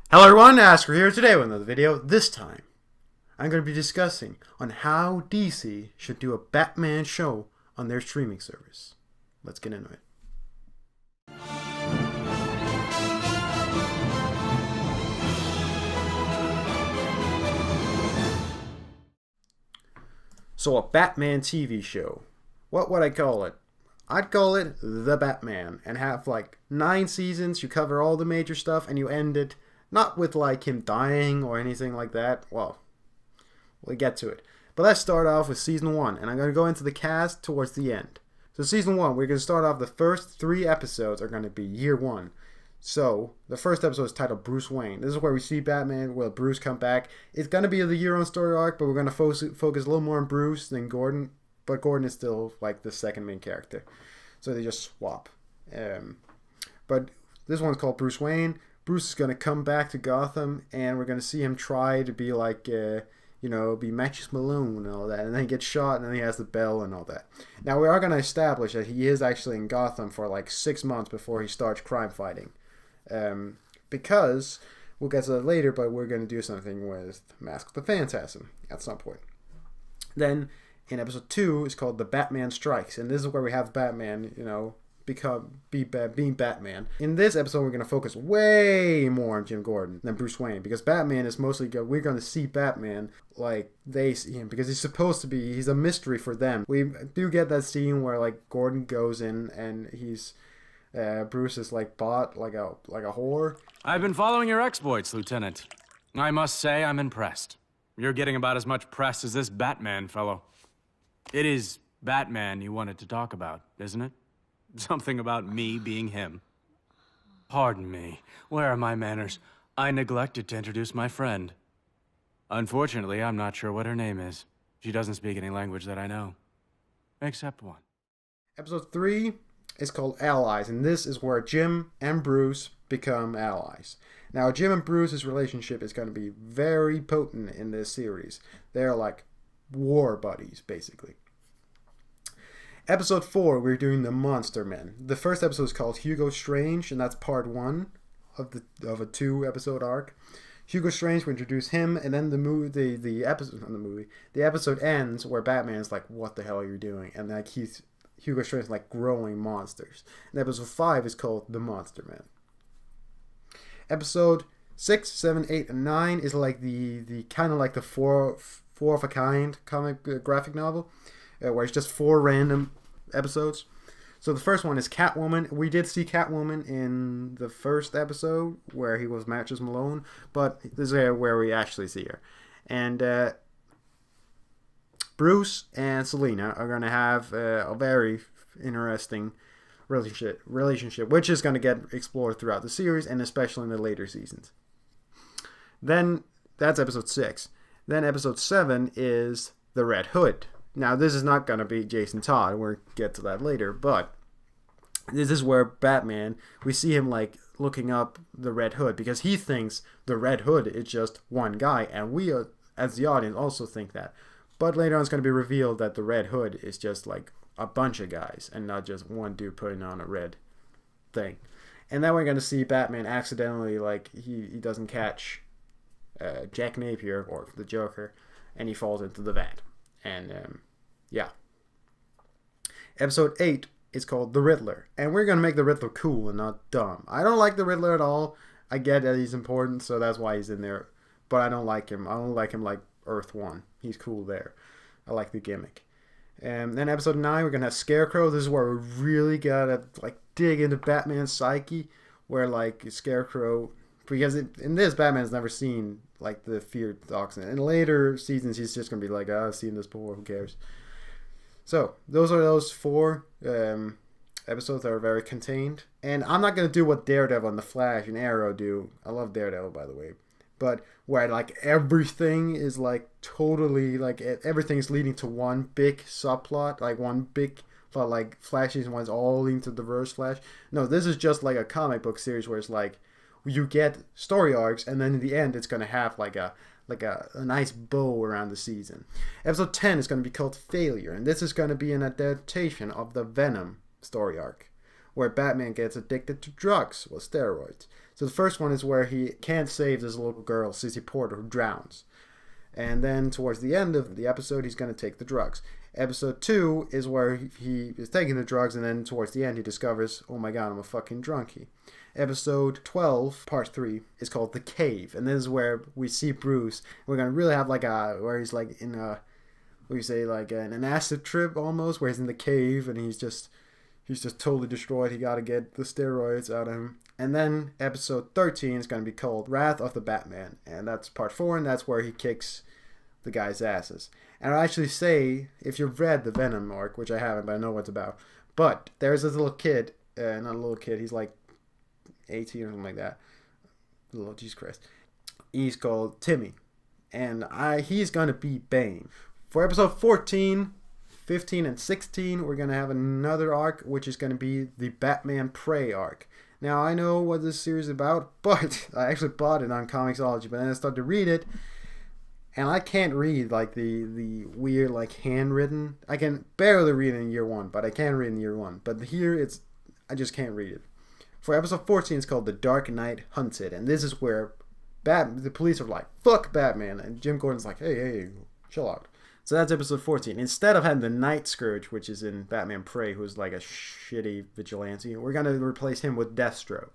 Hello everyone, Asker here today with another video. This time, I'm going to be discussing on how DC should do a Batman show on their streaming service. Let's get into it. So a Batman TV show. What would I call it? I'd call it The Batman and have like 9 seasons. You cover all the major stuff and you end it not with like him dying or anything like that. Well, we'll get to it. But let's start off with season 1, and I'm going to go into the cast towards the end. So season 1, we're going to start off, the first 3 episodes are going to be year 1. So the first episode is titled Bruce Wayne. This is where we see Batman, will Bruce come back. It's going to be the year-on story arc, but we're going to focus a little more on Bruce than Gordon. But Gordon is still like the second main character. So they just swap. But this one's called Bruce Wayne. Bruce is going to come back to Gotham, and we're going to see him try to be like, be Matthew Malone and all that. And then he gets shot, and then he has the bell and all that. Now, we are going to establish that he is actually in Gotham for like 6 months before he starts crime fighting. Because, we'll get to that later, but we're going to do something with Mask of the Phantasm at some point. Then, in episode 2, it's called The Batman Strikes. And this is where we have Batman, being Batman. In this episode, we're going to focus way more on Jim Gordon than Bruce Wayne, because Batman is mostly we're going to see Batman like they see him, because he's supposed to be, he's a mystery for them. We do get that scene where like Gordon goes in and he's Bruce is like bought like a whore. I've been following your exploits, Lieutenant. I must say I'm impressed. You're getting about as much press as this Batman fellow. It is Batman you wanted to talk about, isn't it? Something about me being him. Pardon me. Where are my manners? I neglected to introduce my friend. Unfortunately, I'm not sure what her name is. She doesn't speak any language that I know. Except one. Episode 3 is called Allies, and this is where Jim and Bruce become allies. Now, Jim and Bruce's relationship is going to be very potent in this series. They're like war buddies, basically. Episode 4, we're doing the Monster Men. The first episode is called Hugo Strange, and that's part 1 of a 2-episode arc. Hugo Strange, we introduce him, and then the episode ends where Batman's like, "What the hell are you doing?" And like Hugo Strange is like growing monsters. And episode 5 is called The Monster Men. Episode 6, 7, 8, and 9 is like the kind of like the four of a kind comic graphic novel, where it's just 4 random episodes. So the first one is Catwoman. We did see Catwoman in the first episode where he was Matches Malone, but this is where we actually see her. And Bruce and Selina are going to have a very interesting relationship, which is going to get explored throughout the series and especially in the later seasons. Then that's episode 6. Then episode 7 is the Red Hood. Now, this is not going to be Jason Todd. We'll get to that later. But this is where Batman, we see him like looking up the Red Hood, because he thinks the Red Hood is just one guy. And we, as the audience, also think that. But later on, it's going to be revealed that the Red Hood is just like a bunch of guys and not just one dude putting on a red thing. And then we're going to see Batman accidentally, like, he doesn't catch Jack Napier or the Joker, and he falls into the vat. And yeah. Episode 8 is called The Riddler. And we're going to make the Riddler cool and not dumb. I don't like the Riddler at all. I get that he's important, so that's why he's in there. But I don't like him. I don't like him like Earth 1. He's cool there. I like the gimmick. And then episode 9, we're going to have Scarecrow. This is where we really got to like dig into Batman's psyche. Where like Scarecrow... Because in this, Batman's never seen like the feared toxin. In later seasons, he's just going to be like, I've seen this before, who cares? So, those are those 4 episodes that are very contained. And I'm not going to do what Daredevil and The Flash and Arrow do. I love Daredevil, by the way. But where like everything is like totally, like everything's leading to one big subplot. Like one big plot, like Flash season 1 is all leading to the reverse Flash. No, this is just like a comic book series where it's like, you get story arcs, and then in the end, it's going to have like a nice bow around the season. Episode 10 is going to be called Failure, and this is going to be an adaptation of the Venom story arc, where Batman gets addicted to drugs, well, steroids. So the first one is where he can't save this little girl, Sissy Porter, who drowns. And then towards the end of the episode, he's going to take the drugs. Episode 2 is where he is taking the drugs, and then towards the end, he discovers, oh my god, I'm a fucking drunkie. Episode 12, part 3, is called The Cave. And this is where we see Bruce. We're going to really have like where he's like in a, what do you say, like an acid trip almost, where he's in the cave and he's just totally destroyed. He got to get the steroids out of him. And then episode 13 is going to be called Wrath of the Batman. And that's part 4, and that's where he kicks the guy's asses. And I'll actually say, if you've read the Venom arc, which I haven't, but I know what it's about. But there's this little kid, not a little kid, he's like 18 or something like that. Little, Jesus Christ. He's called Timmy. And he's going to be Bane. For episode 14, 15, and 16, we're going to have another arc, which is going to be the Batman Prey arc. Now, I know what this series is about, but I actually bought it on Comixology, but then I started to read it, and I can't read, like, the weird, like, handwritten. I can barely read it in year 1, but I can read in year 1. But here, I just can't read it. For episode 14, it's called The Dark Knight Hunted, and this is where the police are like, fuck Batman, and Jim Gordon's like, hey, chill out. So that's episode 14. Instead of having the Night Scourge, which is in Batman Prey, who's like a shitty vigilante, we're going to replace him with Deathstroke.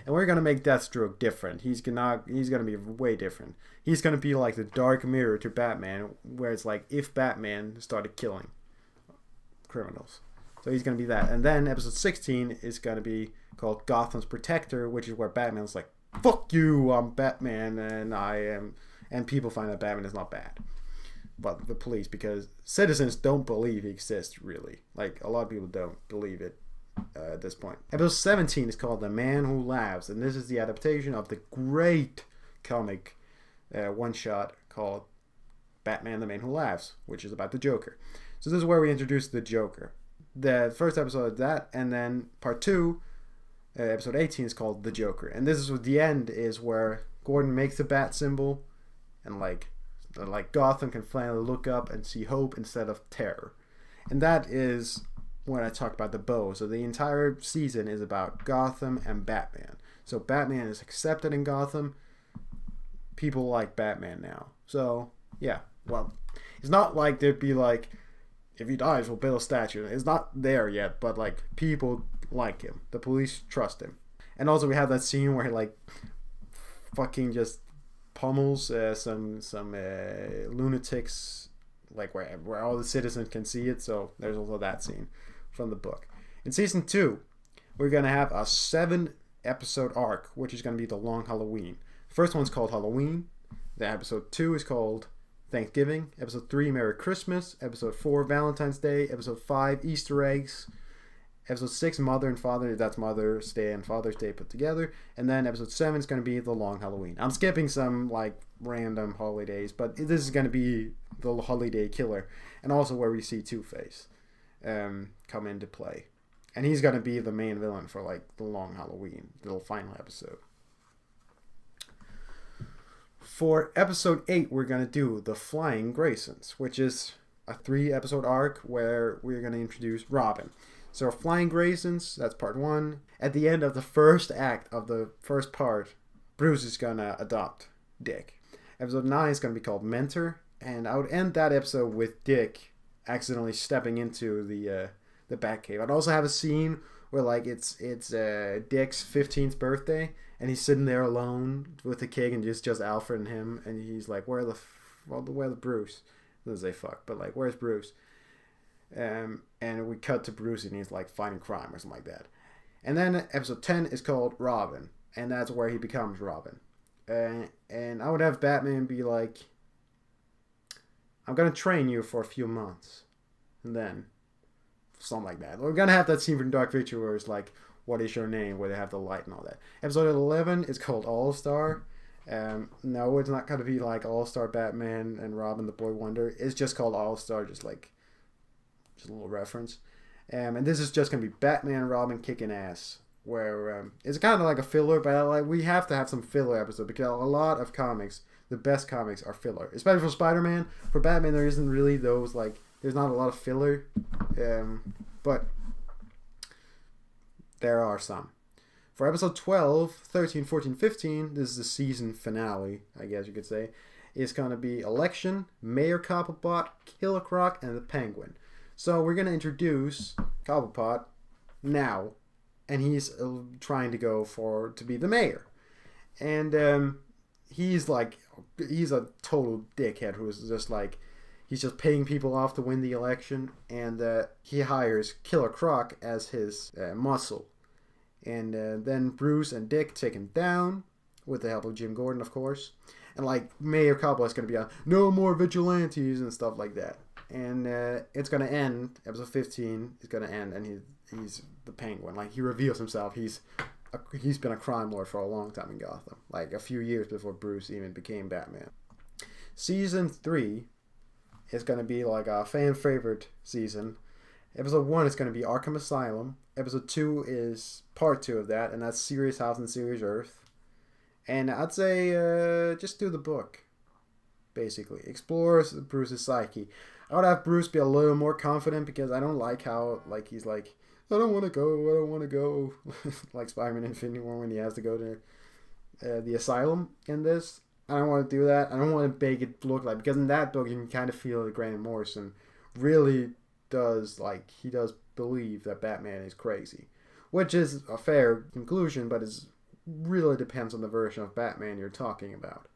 And we're going to make Deathstroke different. He's going to be way different. He's going to be like the dark mirror to Batman, where it's like if Batman started killing criminals. So he's going to be that. And then episode 16 is going to be called Gotham's Protector, which is where Batman's like, fuck you, I'm Batman, and people find that Batman is not bad. But the police, because citizens don't believe he exists, really. Like, a lot of people don't believe it at this point. Episode 17 is called The Man Who Laughs, and this is the adaptation of the great comic one-shot called Batman the Man Who Laughs, which is about the Joker. So this is where we introduce the Joker. The first episode of that, and then part 2, episode 18, is called The Joker. And this is what the end is, where Gordon makes the bat symbol, and like Gotham can finally look up and see hope instead of terror. And that is when I talk about the bow. So the entire season is about Gotham and Batman. So Batman is accepted in Gotham. People like Batman now. So, yeah. Well, it's not like there'd be like, if he dies, we'll build a statue. It's not there yet, but like, people like him. The police trust him. And also we have that scene where he like fucking just pummels some lunatics, like where all the citizens can see it. So there's also that scene from the book. In season 2, we're gonna have a 7-episode arc, which is gonna be the Long Halloween. First one's called Halloween. The episode 2 is called Thanksgiving. Episode 3, Merry Christmas. Episode 4, Valentine's Day. Episode 5, Easter eggs. Episode 6, Mother and Father. That's Mother's Day and Father's Day put together. And then episode 7 is going to be the Long Halloween. I'm skipping some like random holidays, but this is going to be the holiday killer. And also where we see Two-Face come into play. And he's going to be the main villain for like the Long Halloween, the final episode. For episode 8, we're going to do The Flying Graysons, which is a 3-episode arc where we're going to introduce Robin. So Flying Graysons, that's part 1. At the end of the first act of the first part, Bruce is going to adopt Dick. Episode 9 is going to be called Mentor. And I would end that episode with Dick accidentally stepping into the Batcave. I'd also have a scene where like it's Dick's 15th birthday, and he's sitting there alone with the kid, and just Alfred and him, and he's like, where's Bruce? Doesn't say fuck, but like, where's Bruce? And we cut to Bruce, and he's like fighting crime or something like that. And then episode 10 is called Robin, and that's where he becomes Robin. And I would have Batman be like, I'm gonna train you for a few months, and then something like that. We're gonna have that scene from Dark Victory where it's like, what is your name, where they have the light and all that. Episode 11 is called All-Star. No, it's not gonna be like All-Star Batman and Robin the Boy Wonder. It's just called All-Star, just a little reference. And this is just gonna be Batman and Robin kicking ass, where it's kind of like a filler, but like we have to have some filler episode, because a lot of comics, the best comics, are filler, especially for Spider-Man. For Batman, there isn't really those, like, there's not a lot of filler, but there are some. For episode 12, 13, 14, 15, this is the season finale, I guess you could say, is going to be Election, Mayor Cobblepot, Killer Croc, and the Penguin. So we're going to introduce Cobblepot now, and he's trying to go to be the mayor. And he's a total dickhead who's just like, he's just paying people off to win the election, and he hires Killer Croc as his muscle. And then Bruce and Dick take him down, with the help of Jim Gordon, of course. And like, Mayor Cobblepot's going to be on, no more vigilantes and stuff like that. And it's going to end, episode 15 is going to end, and he's the Penguin. Like, he reveals himself. He's been a crime lord for a long time in Gotham. Like, a few years before Bruce even became Batman. Season 3 is going to be like a fan favorite season. Episode 1 is going to be Arkham Asylum. Episode 2 is part 2 of that, and that's Serious House and Serious Earth. And I'd say just do the book, basically. Explore Bruce's psyche. I would have Bruce be a little more confident, because I don't like how he's like, I don't want to go. Like Spider-Man Infinity War when he has to go to the asylum in this. I don't want to do that. I don't want to make it look like, because in that book you can kind of feel that Grant Morrison really does, like, he does believe that Batman is crazy. Which is a fair conclusion, but it really depends on the version of Batman you're talking about.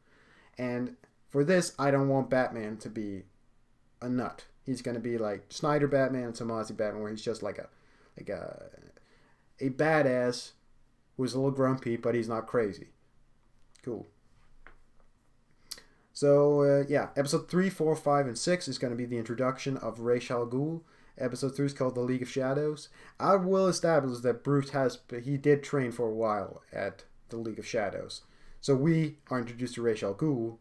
And for this, I don't want Batman to be a nut. He's going to be like Snyder Batman and Tomasi Batman, where he's just like a badass who's a little grumpy, but he's not crazy. Cool. So, episode 3, 4, 5, and 6 is going to be the introduction of Ra's al Ghul. Episode 3 is called The League of Shadows. I will establish that Bruce he did train for a while at the League of Shadows. So we are introduced to Ra's al Ghul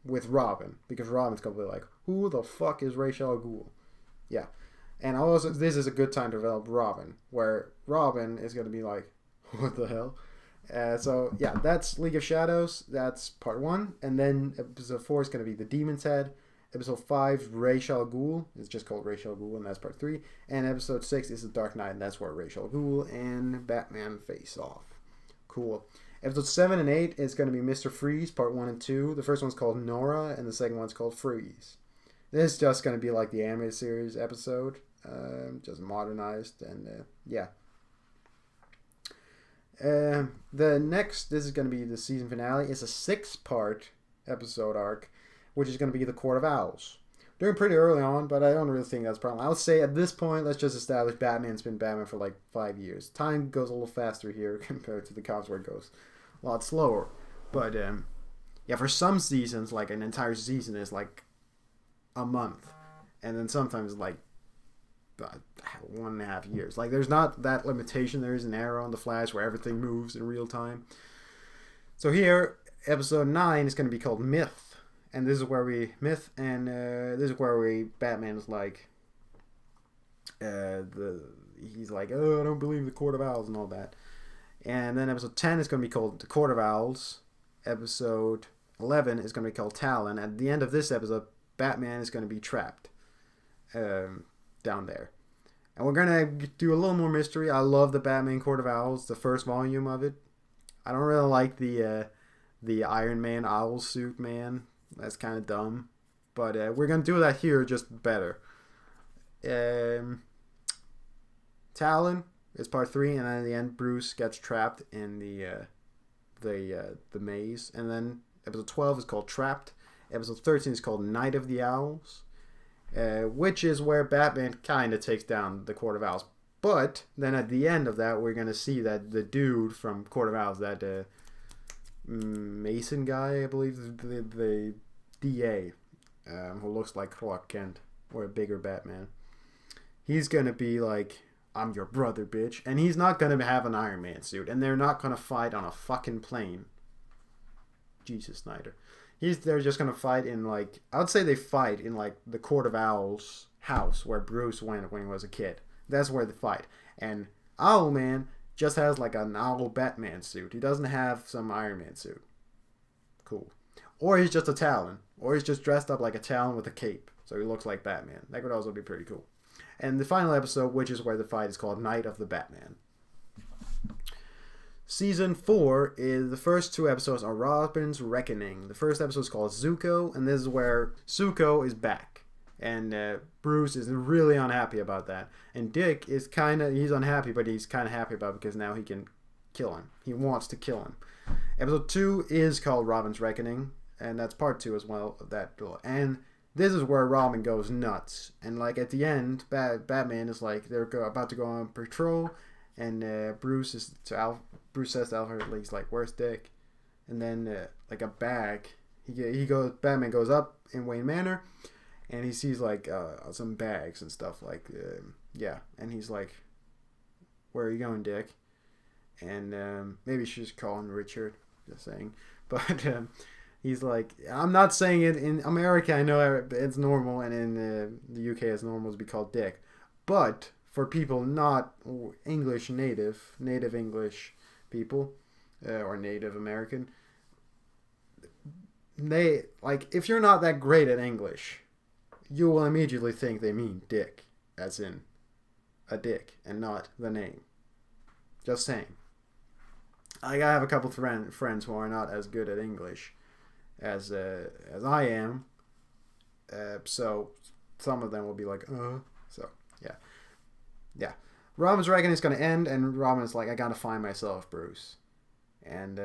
with Robin, because Robin's going to be like, who the fuck is Ra's al Ghul? Yeah. And also, this is a good time to develop Robin, where Robin is going to be like, what the hell? That's League of Shadows. That's part 1. And then episode 4 is going to be The Demon's Head. Episode 5, Ra's al Ghul. It's just called Ra's al Ghul, and that's part 3. And episode 6 is The Dark Knight, and that's where Ra's al Ghul and Batman face off. Cool. Episode 7 and 8 is going to be Mr. Freeze, part 1 and 2. The first one's called Nora, and the second one's called Freeze. This is just going to be like the animated series episode, just modernized, and this is going to be the season finale. It's a 6-part episode arc, which is going to be the Court of Owls. Doing pretty early on, but I don't really think that's a problem. I would say at this point, let's just establish Batman's been Batman for like 5 years. Time goes a little faster here compared to the comics, where it goes a lot slower. But for some seasons, like an entire season is like a month, and then sometimes like 1.5 years. Like, there's not that limitation. There is an Arrow on the Flash where everything moves in real time. So here, episode 9 is going to be called Myth. And this is where Batman is like, he's like, oh, I don't believe the Court of Owls and all that. And then episode 10 is going to be called The Court of Owls. Episode 11 is going to be called Talon. At the end of this episode, Batman is going to be trapped down there. And we're going to do a little more mystery. I love the Batman Court of Owls, the first volume of it. I don't really like the Iron Man owl suit, man. That's kind of dumb. But we're going to do that here just better. Talon is part 3, and then at the end, Bruce gets trapped in the maze. And then episode 12 is called Trapped. Episode 13 is called Night of the Owls, which is where Batman kind of takes down the Court of Owls. But then at the end of that, we're going to see that the dude from Court of Owls, that Mason guy, I believe, the DA, who looks like Clark Kent, or a bigger Batman, he's going to be like, I'm your brother, bitch. And he's not going to have an Iron Man suit, and they're not going to fight on a fucking plane. Jesus, Snyder. They're just going to fight in, like, I would say they fight in, like, the Court of Owls house where Bruce went when he was a kid. That's where they fight. And Owlman just has, like, an owl Batman suit. He doesn't have some Iron Man suit. Cool. Or he's just a Talon. Or he's just dressed up like a Talon with a cape. So he looks like Batman. That could also be pretty cool. And the final episode, which is where the fight is called Night of the Batman. Season 4 is the first 2 episodes are Robin's Reckoning. The first episode is called Zuko, and this is where Zuko is back. And Bruce is really unhappy about that. And Dick is he's unhappy, but he's kind of happy about it because now he can kill him. He wants to kill him. Episode 2 is called Robin's Reckoning, and that's part 2 as well of that. And this is where Robin goes nuts. And like at the end, Batman is like, they're about to go on patrol, and Bruce says to Alfred, he's like, "Where's Dick?" And then like a bag, Batman goes up in Wayne Manor, and he sees like some bags and stuff like and he's like, "Where are you going, Dick?" And maybe she should call him Richard, just saying. But he's like, I'm not saying it in America. I know it's normal, and in the UK it's normal to be called Dick, but for people not English native English people, or Native American, they like, if you're not that great at English, you will immediately think they mean dick, as in a dick, and not the name. Just saying. I have a couple friends who are not as good at English as I am, so some of them will be like, so yeah. Robin's Reckoning is going to end, and Robin is like, I got to find myself, Bruce. And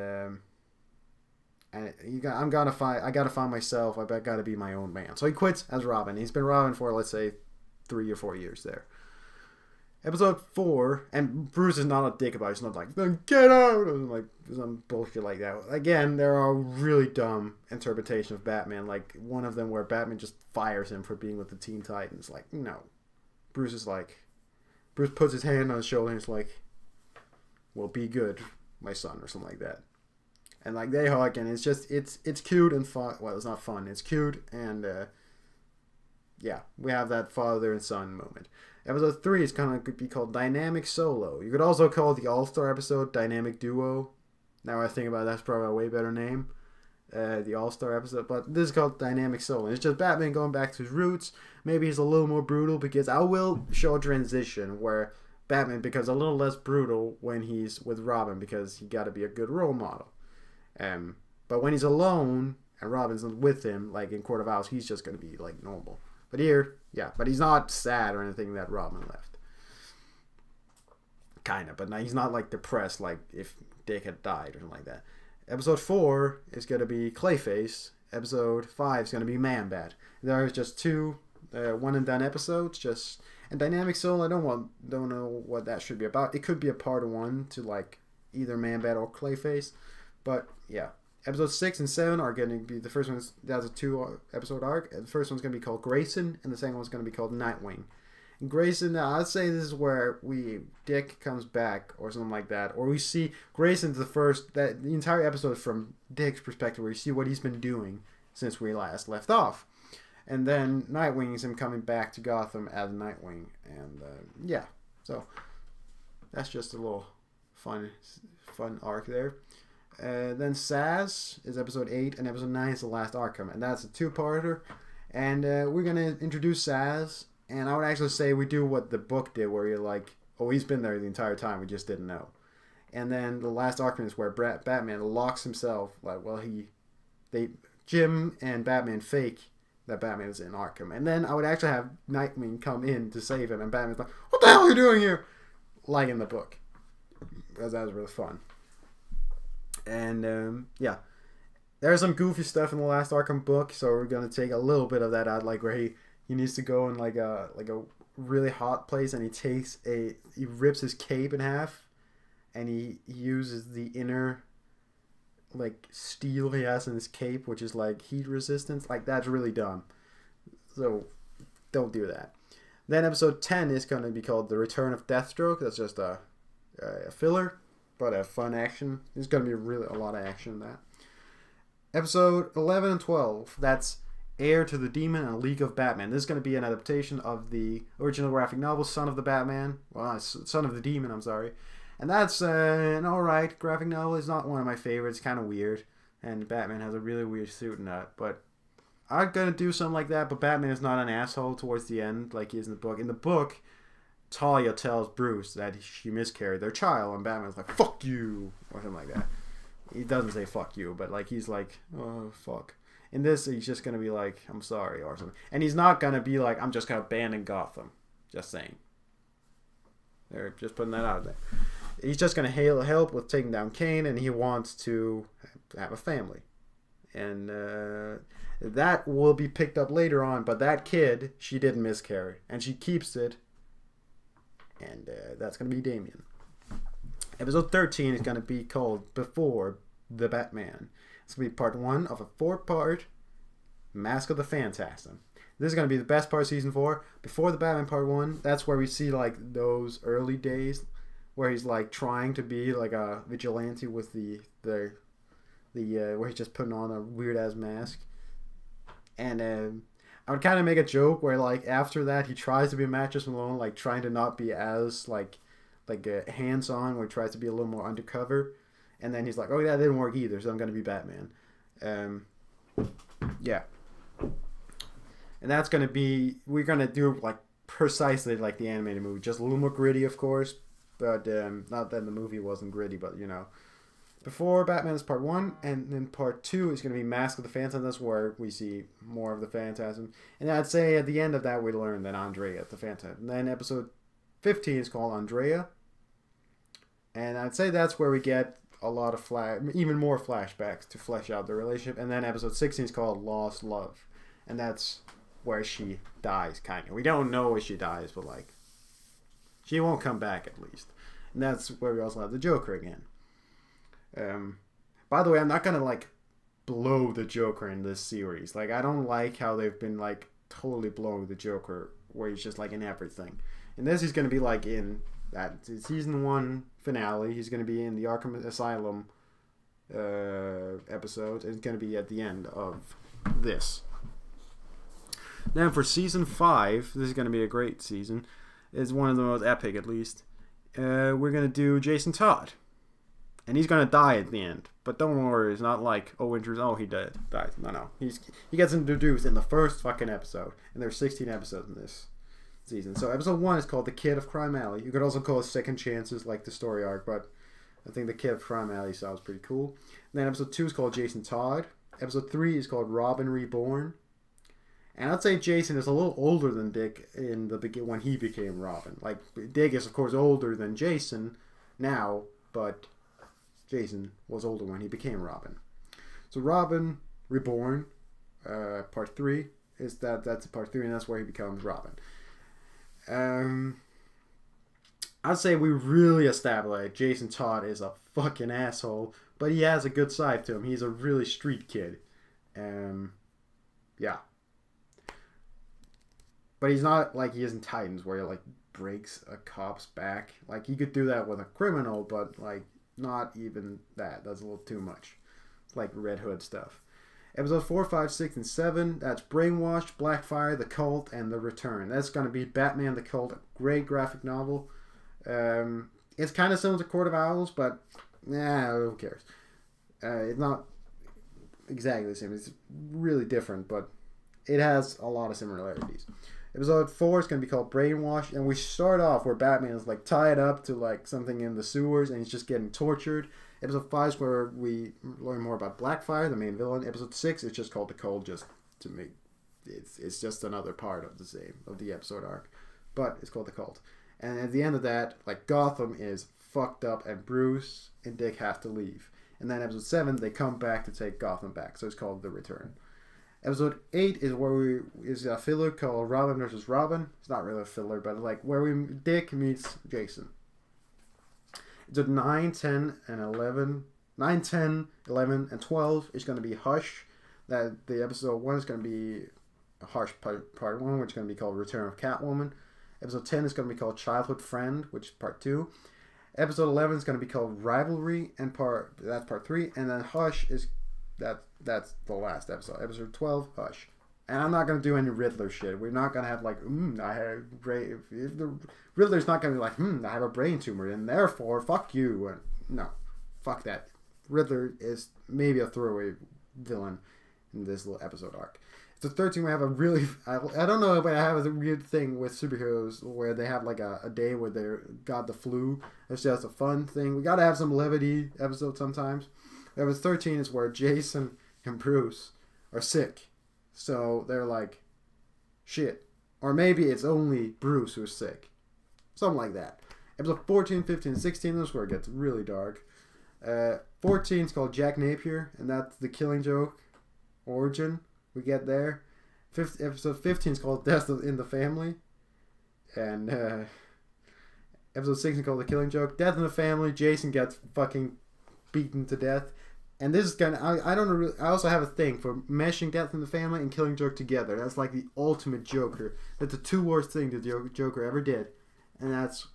I got to find myself. I got to be my own man. So he quits as Robin. He's been Robin for, let's say, 3 or 4 years there. Episode 4, and Bruce is not a dick about it. He's not like, then get out, or like some bullshit like that. Again, there are really dumb interpretations of Batman. Like one of them where Batman just fires him for being with the Teen Titans. Like, no. Bruce puts his hand on his shoulder and is like, well, be good, my son, or something like that. And like they hug, and it's cute and fun. Well, it's not fun. It's cute, and we have that father and son moment. Episode 3 is could be called Dynamic Solo. You could also call the All-Star episode Dynamic Duo. Now I think about it, that's probably a way better name. The All-Star episode, but this is called Dynamic Solo. It's just Batman going back to his roots. Maybe he's a little more brutal, because I will show a transition where Batman becomes a little less brutal when he's with Robin, because he got to be a good role model. But when he's alone and Robin's with him, like in Court of Owls, he's just going to be like normal. But here, but he's not sad or anything that Robin left. Kind of, but he's not like depressed like if Dick had died or something like that. Episode 4 is going to be Clayface. Episode 5 is going to be Man-Bat. There's just 2 one and done episodes. And Dynamic Soul, I don't know what that should be about. It could be a part 1 to like either Man-Bat or Clayface. But yeah. Episodes 6 and 7 are going to be, the first one's, that's a 2 episode arc. The first one's going to be called Grayson, and the second one's going to be called Nightwing. And Grayson, I'd say this is where Dick comes back or something like that, or we see Grayson's the entire episode from Dick's perspective, where you see what he's been doing since we last left off. And then Nightwing is him coming back to Gotham as Nightwing, and so that's just a little fun arc there. Then Saz is episode 8, and episode 9 is the last Arkham, and that's a 2-parter. And we're going to introduce Saz, and I would actually say we do what the book did, where you're like, oh, he's been there the entire time, we just didn't know. And then the last Arkham is where Batman locks himself, Jim and Batman fake that Batman is in Arkham. And then I would actually have Nightwing come in to save him, and Batman's like, what the hell are you doing here? Like in the book. Because that was really fun. And there's some goofy stuff in the last Arkham book, so we're gonna take a little bit of that out, like where he needs to go in like a really hot place, and he rips his cape in half, and he uses the inner like steel he has in his cape, which is like heat resistance. Like, that's really dumb, so don't do that. Then episode 10 is gonna be called The Return of Deathstroke. That's just a filler, but a fun action. There's going to be really a lot of action in that. Episode 11 and 12, that's Heir to the Demon and a League of Batman. This is going to be an adaptation of the original graphic novel, Son of the Demon, I'm sorry. And that's an alright graphic novel. It's not one of my favorites. It's kind of weird. And Batman has a really weird suit in that. But I'm going to do something like that, but Batman is not an asshole towards the end like he is in the book. In the book, Talia tells Bruce that she miscarried their child, and Batman's like, fuck you, or something like that. He doesn't say fuck you, but like he's like, oh fuck. In this, he's just gonna be like, I'm sorry, or something. And he's not gonna be like, I'm just gonna abandon Gotham. Just saying. They're just putting that out there. He's just gonna help with taking down Kane, and he wants to have a family. And that will be picked up later on, but that kid, she didn't miscarry, and she keeps it. And that's gonna be Damian. Episode 13 is going to be called Before the Batman. It's going to be part 1 of a 4-part Mask of the Phantasm. This is going to be the best part of season 4. Before the Batman part 1, that's where we see like those early days where he's like trying to be like a vigilante with the where he's just putting on a weird ass mask. And I would kind of make a joke where like after that he tries to be Mattress Malone, like trying to not be as like hands-on, where he tries to be a little more undercover, and then he's like, oh, that didn't work either, so I'm going to be Batman. Yeah. And that's going to be, we're going to do like precisely like the animated movie, just a little more gritty, of course, but not that the movie wasn't gritty, but you know. Before Batman is part 1, and then part 2 is going to be Mask of the Phantasm. That's where we see more of the Phantasm. And I'd say at the end of that we learn that Andrea is the Phantasm. And then episode 15 is called Andrea. And I'd say that's where we get a lot of even more flashbacks to flesh out the relationship. And then episode 16 is called Lost Love. And that's where she dies, kind of. We don't know if she dies, but like, she won't come back at least. And that's where we also have the Joker again. By the way, I'm not going to like blow the Joker in this series. Like, I don't like how they've been like totally blowing the Joker, where he's just like in everything. And this is going to be like in that season 1 finale. He's going to be in the Arkham Asylum episode. It's going to be at the end of this. Now for season 5, this is going to be a great season. It's one of the most epic, at least. We're going to do Jason Todd. And he's going to die at the end. But don't worry, it's not like, he dies. No. He gets introduced in the first fucking episode. And there's 16 episodes in this season. So episode 1 is called The Kid of Crime Alley. You could also call it Second Chances, like the story arc, but I think The Kid of Crime Alley sounds pretty cool. And then episode 2 is called Jason Todd. Episode 3 is called Robin Reborn. And I'd say Jason is a little older than Dick in when he became Robin. Like, Dick is of course older than Jason now, but Jason was older when he became Robin. So Robin Reborn, part 3 is that's part 3, and that's where he becomes Robin. I'd say we really established Jason Todd is a fucking asshole, but he has a good side to him. He's a really street kid. Yeah. But he's not like he is in Titans, where he like breaks a cop's back. Like, he could do that with a criminal, but like not even that. That's a little too much. It's like Red Hood stuff. Episode 4, 5, 6, and 7. That's Brainwashed, Blackfire, The Cult, and The Return. That's going to be Batman the Cult, a great graphic novel. It's kind of similar to Court of Owls, but who cares? It's not exactly the same. It's really different, but it has a lot of similarities. Episode 4 is going to be called Brainwashed, and we start off where Batman is like tied up to like something in the sewers, and he's just getting tortured. Episode 5 is where we learn more about Blackfire, the main villain. Episode 6 is just called The Cult, just to make it's just another part of the episode arc, but it's called The Cult. And at the end of that, like, Gotham is fucked up, and Bruce and Dick have to leave. And then episode 7, they come back to take Gotham back, so it's called The Return. Episode 8 is where is a filler called Robin vs. Robin. It's not really a filler, but like where Dick meets Jason. Episode 9, 10, and 11. 9, 10, 11, and 12 is going to be Hush. That the episode 1 is going to be Hush part 1, which is going to be called Return of Catwoman. Episode 10 is going to be called Childhood Friend, which is part 2. Episode 11 is going to be called Rivalry, and that's part 3. And then Hush is that's the last episode. Episode 12, Hush. And I'm not going to do any Riddler shit. We're not going to have like, I have brain. If the Riddler's not going to be like, I have a brain tumor, and therefore, fuck you. And no, fuck that. Riddler is maybe a throwaway villain in this little episode arc. So 13, we have a really, I don't know, but I have a weird thing with superheroes where they have like a day where they got the flu. It's just a fun thing. We got to have some levity episodes sometimes. Episode 13 is where Jason and Bruce are sick. So they're like, shit. Or maybe it's only Bruce who's sick. Something like that. Episode 14, 15, and 16, this is where it gets really dark. 14 is called Jack Napier, and that's the Killing Joke origin we get there. Episode 15 is called Death in the Family. And episode 16 is called The Killing Joke. Death in the Family, Jason gets fucking beaten to death. And this is kind of, I don't know, I also have a thing for meshing Death in the Family and Killing Joke together. That's like the ultimate Joker. That's the two worst things the Joker ever did. And that's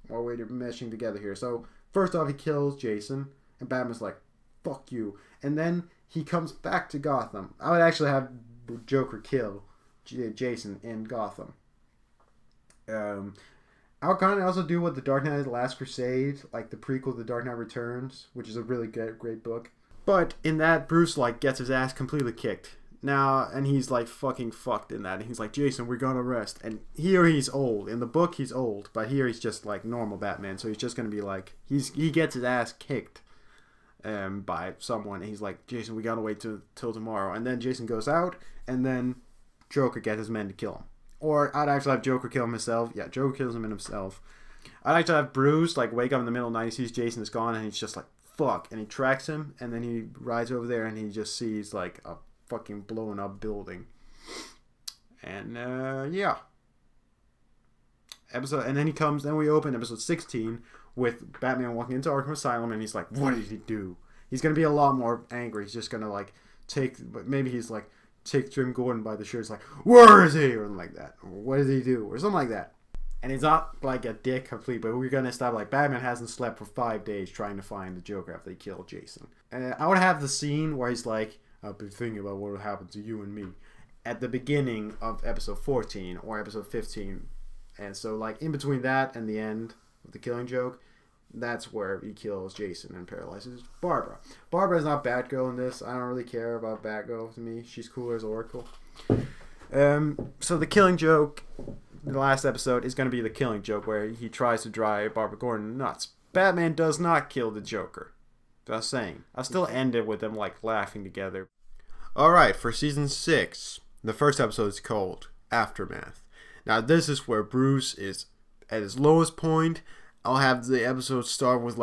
what we're meshing together here. So, first off, he kills Jason, and Batman's like, fuck you. And then he comes back to Gotham. I would actually have Joker kill Jason in Gotham. I would kind of also do what The Dark Knight: The Last Crusade, like the prequel to The Dark Knight Returns, which is a really great book. But in that, Bruce like gets his ass completely kicked. Now, and he's like fucking fucked in that. And he's like, Jason, we're gonna rest. And here he's old. In the book, he's old, but here he's just like normal Batman. So he's just gonna be like, he gets his ass kicked by someone. And he's like, Jason, we gotta wait till tomorrow. And then Jason goes out, and then Joker gets his men to kill him. Or I'd actually have Joker kill him himself. Yeah, Joker kills him in himself. I'd like to have Bruce like wake up in the middle of the night, he sees Jason is gone, and he's just like, fuck. And he tracks him, and then he rides over there, and he just sees like a fucking blown up building. And yeah. And then he comes, then we open episode 16 with Batman walking into Arkham Asylum, and he's like, what did he do? He's gonna be a lot more angry. He's just gonna like maybe he's like, take Jim Gordon by the shirt. It's like, where is he? Or something like that. Or what did he do? Or something like that. And he's not like a dick complete, but we're gonna stop like Batman hasn't slept for 5 days trying to find the Joker after they killed Jason. And I would have the scene where he's like, I've been thinking about what will happen to you and me at the beginning of episode 14 or episode 15. And so like in between that and the end of The Killing Joke, that's where he kills Jason and paralyzes Barbara. Barbara is not Batgirl in this. I don't really care about Batgirl to me. She's cooler as Oracle. So The Killing Joke, the last episode, is going to be The Killing Joke, where he tries to drive Barbara Gordon nuts. Batman does not kill the Joker. Just saying. I'll still end it with them like laughing together. Alright, for season 6, the first episode is called Aftermath. Now this is where Bruce is at his lowest point. I'll have the episode start with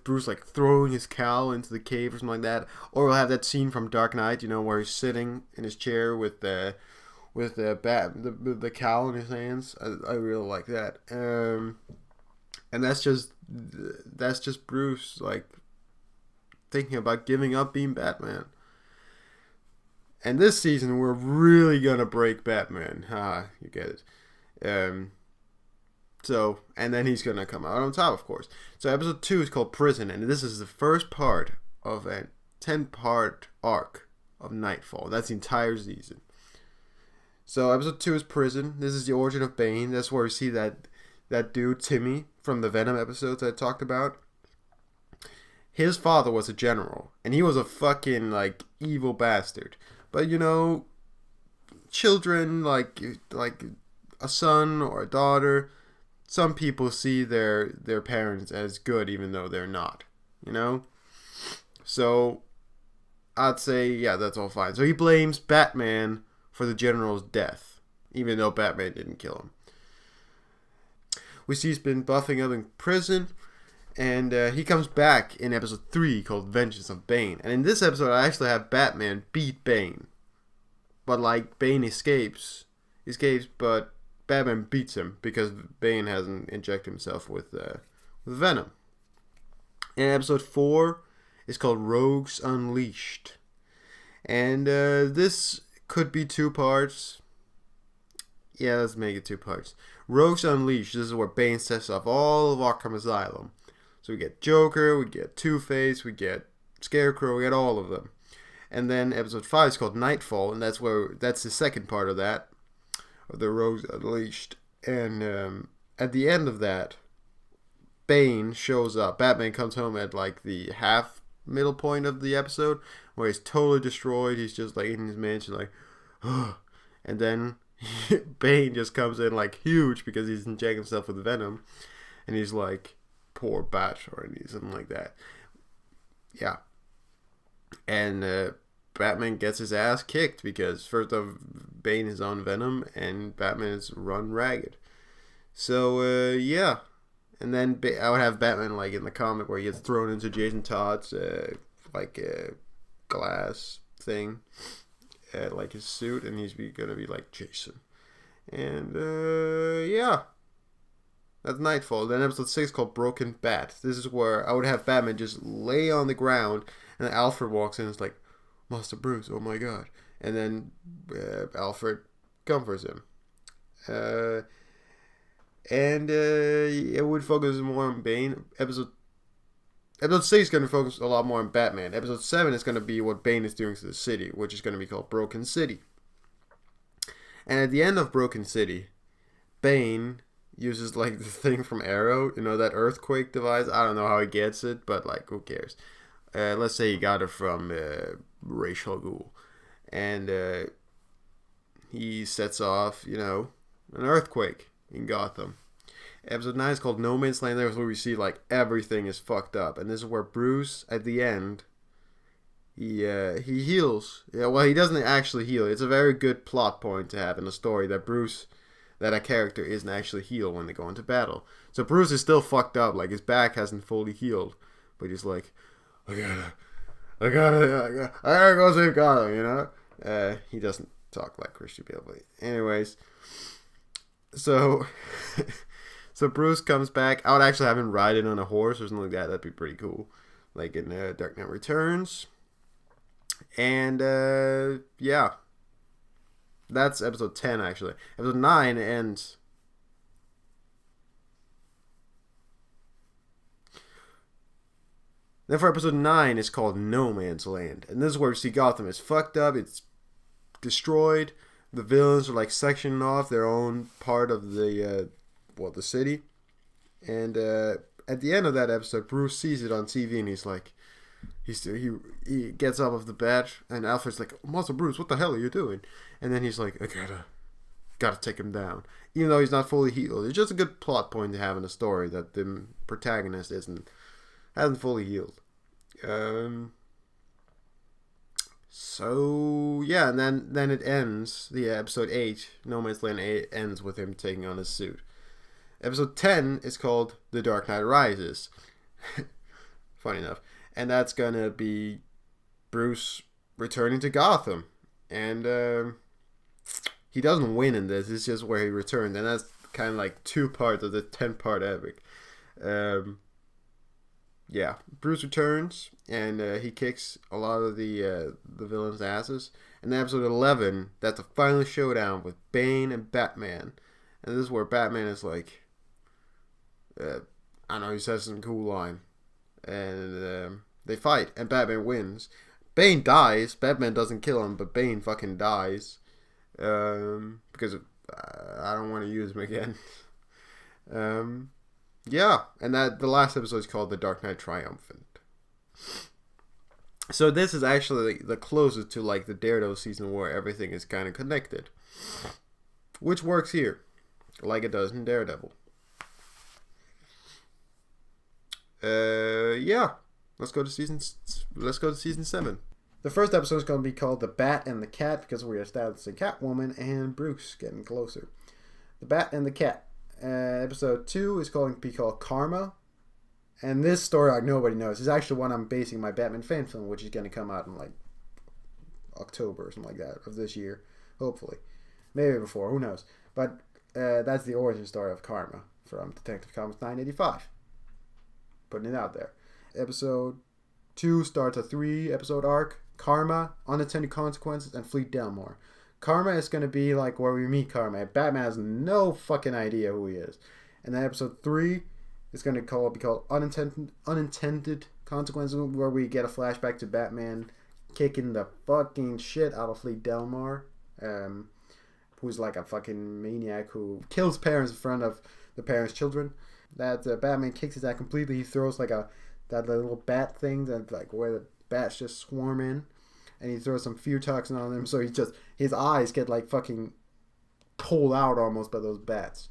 Bruce like throwing his cowl into the cave or something like that, or we'll have that scene from Dark Knight, where he's sitting in his chair with the cowl in his hands. I really like that. And that's just Bruce like thinking about giving up being Batman. And this season we're really gonna break Batman. You get it. So, and then he's going to come out on top, of course. So, episode 2 is called Prison, and this is the first part of a 10-part arc of Nightfall. That's the entire season. So, episode 2 is Prison. This is the origin of Bane. That's where we see that dude, Timmy, from the Venom episodes that I talked about. His father was a general, and he was a fucking, like, evil bastard. But, children, like a son or a daughter, some people see their parents as good even though they're not, So I'd say, yeah, that's all fine. So he blames Batman for the general's death, even though Batman didn't kill him. We see he's been buffing up in prison, and he comes back in episode 3 called Vengeance of Bane. And in this episode, I actually have Batman beat Bane. But like, Bane escapes, but Batman beats him because Bane hasn't injected himself with Venom. And episode 4 is called Rogues Unleashed. And this could be 2 parts. Yeah, let's make it 2 parts. Rogues Unleashed, this is where Bane sets off all of Arkham Asylum. So we get Joker, we get Two-Face, we get Scarecrow, we get all of them. And then episode 5 is called Nightfall, and that's the second part of that. The Rogues Unleashed. And at the end of that, Bane shows up. Batman comes home at like the half middle point of the episode where he's totally destroyed. He's just like in his mansion, like, and then Bane just comes in like huge because he's injecting himself with venom, and he's like, poor Bat or something like that. Yeah, and Batman gets his ass kicked because first off, Bane is on venom and Batman is run ragged. So yeah, and then I would have Batman like in the comic where he gets thrown into Jason Todd's glass thing, like his suit, and he's gonna be like Jason. And yeah, that's Nightfall. Then episode 6 called Broken Bat. This is where I would have Batman just lay on the ground, and then Alfred walks in and is like, Master Bruce, oh my god. And then Alfred comforts him. And it would focus more on Bane. Episode 6 is going to focus a lot more on Batman. Episode 7 is going to be what Bane is doing to the city, which is going to be called Broken City. And at the end of Broken City, Bane uses like the thing from Arrow, that earthquake device. I don't know how he gets it, but like, who cares? Let's say he got it from Ra's al Ghul. And he sets off, an earthquake in Gotham. Episode 9 is called No Man's Land. There's where we see like everything is fucked up, and this is where Bruce at the end he heals. Yeah, well, he doesn't actually heal. It's a very good plot point to have in a story that a character isn't actually healed when they go into battle. So Bruce is still fucked up, like his back hasn't fully healed, but he's like, I gotta go save Gotham, he doesn't talk like Christian Bale, but anyways. So Bruce comes back. I would actually have him ride in on a horse or something like that. That'd be pretty cool. Like in Dark Knight Returns. And, yeah. That's episode 10, actually. Episode 9 ends... Then for episode 9, it's called No Man's Land. And this is where we see Gotham is fucked up. It's destroyed. The villains are like sectioning off their own part of the city. And at the end of that episode, Bruce sees it on TV and he's like, he gets up of the bed and Alfred's like, Master Bruce, what the hell are you doing? And then he's like, I gotta take him down, even though he's not fully healed. It's just a good plot point to have in a story that the protagonist hasn't fully healed. So yeah, and then it ends. The episode 8, No Man's Land 8, ends with him taking on his suit. Episode 10 is called The Dark Knight Rises. Funny enough, and that's gonna be Bruce returning to Gotham, and he doesn't win in this. It's just where he returned, and that's kind of like 2 parts of the 10-part epic. Yeah, Bruce returns, and he kicks a lot of the villains' asses. And then episode 11, that's the final showdown with Bane and Batman. And this is where Batman is like, I don't know, he says some cool line. And they fight, and Batman wins. Bane dies. Batman doesn't kill him, but Bane fucking dies. Because I don't want to use him again. Yeah, and the last episode is called The Dark Knight Triumphant. So this is actually the closest to like the Daredevil season where everything is kind of connected, which works here, like it does in Daredevil. Yeah, let's go to season 7. The first episode is going to be called The Bat and the Cat because we're establishing Catwoman and Bruce getting closer. The Bat and the Cat. Episode 2 is going to be called Karma. And this story, like nobody knows, is actually one I'm basing my Batman fan film, which is going to come out in like October or something like that of this year. Hopefully. Maybe before, who knows. But that's the origin story of Karma from Detective Comics 985. Putting it out there. Episode 2 starts a 3-episode arc. Karma, Unintended Consequences, and Fleet Delmore. Karma is going to be like where we meet Karma. Batman has no fucking idea who he is. And then episode 3 is going to be called Unintended Consequences, where we get a flashback to Batman kicking the fucking shit out of Fleet Delmore, who's like a fucking maniac who kills parents in front of the parents' children. That Batman kicks his ass completely. He throws like that little bat thing that like where the bats just swarm in, and he throws some fear toxin on him, so his eyes get like fucking pulled out almost by those bats.